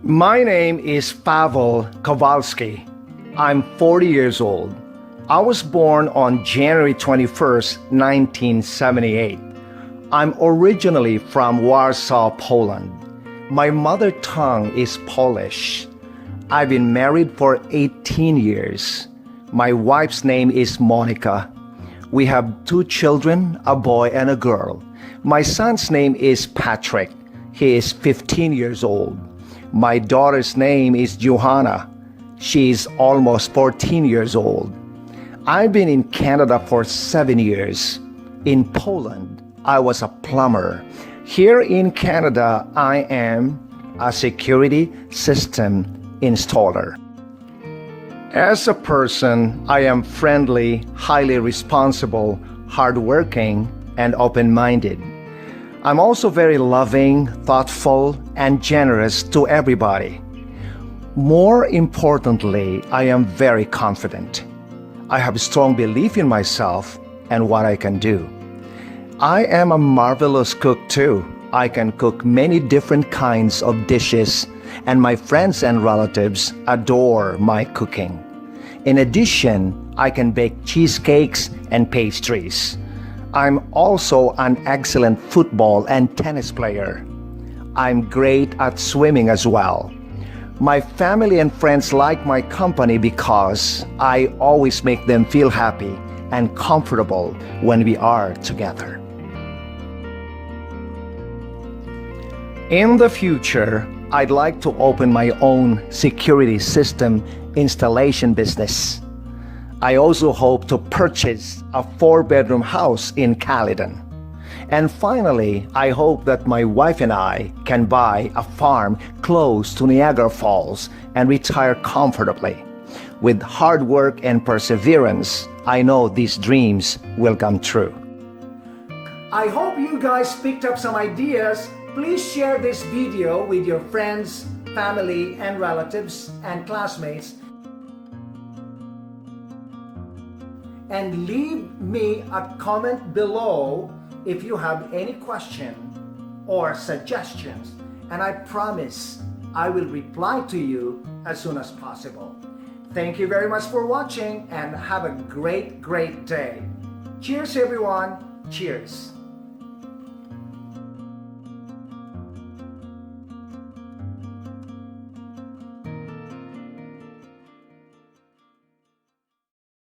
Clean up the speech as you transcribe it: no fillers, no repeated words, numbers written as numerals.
My name is Pawel Kowalski. I'm 40 years old. I was born on January 21st, 1978. I'm originally from Warsaw, Poland. My mother tongue is Polish. I've been married for 18 years. My wife's name is Monica. We have 2 children, a boy and a girl. My son's name is Patrick. He is 15 years old. My daughter's name is Johanna. She's almost 14 years old. I've been in Canada for 7 years. In Poland, I was a plumber. Here in Canada, I am a security system installer. As a person, I am friendly, highly responsible, hardworking, and open-minded. I'm also very loving, thoughtful, and generous to everybody. More importantly, I am very confident. I have strong belief in myself and what I can do. I am a marvelous cook too. I can cook many different kinds of dishes, and my friends and relatives adore my cooking. In addition, I can bake cheesecakes and pastries. I'm also an excellent football and tennis player. I'm great at swimming as well. My family and friends like my company because I always make them feel happy and comfortable when we are together. In the future, I'd like to open my own security system installation business. I also hope to purchase a 4-bedroom house in Caledon. And finally, I hope that my wife and I can buy a farm close to Niagara Falls and retire comfortably. With hard work and perseverance, I know these dreams will come true. I hope you guys picked up some ideas. Please share this video with your friends, family, and relatives and classmates. And leave me a comment below if you have any question or suggestions, and I promise I will reply to you as soon as possible. Thank you very much for watching and have a great day. Cheers everyone. Cheers.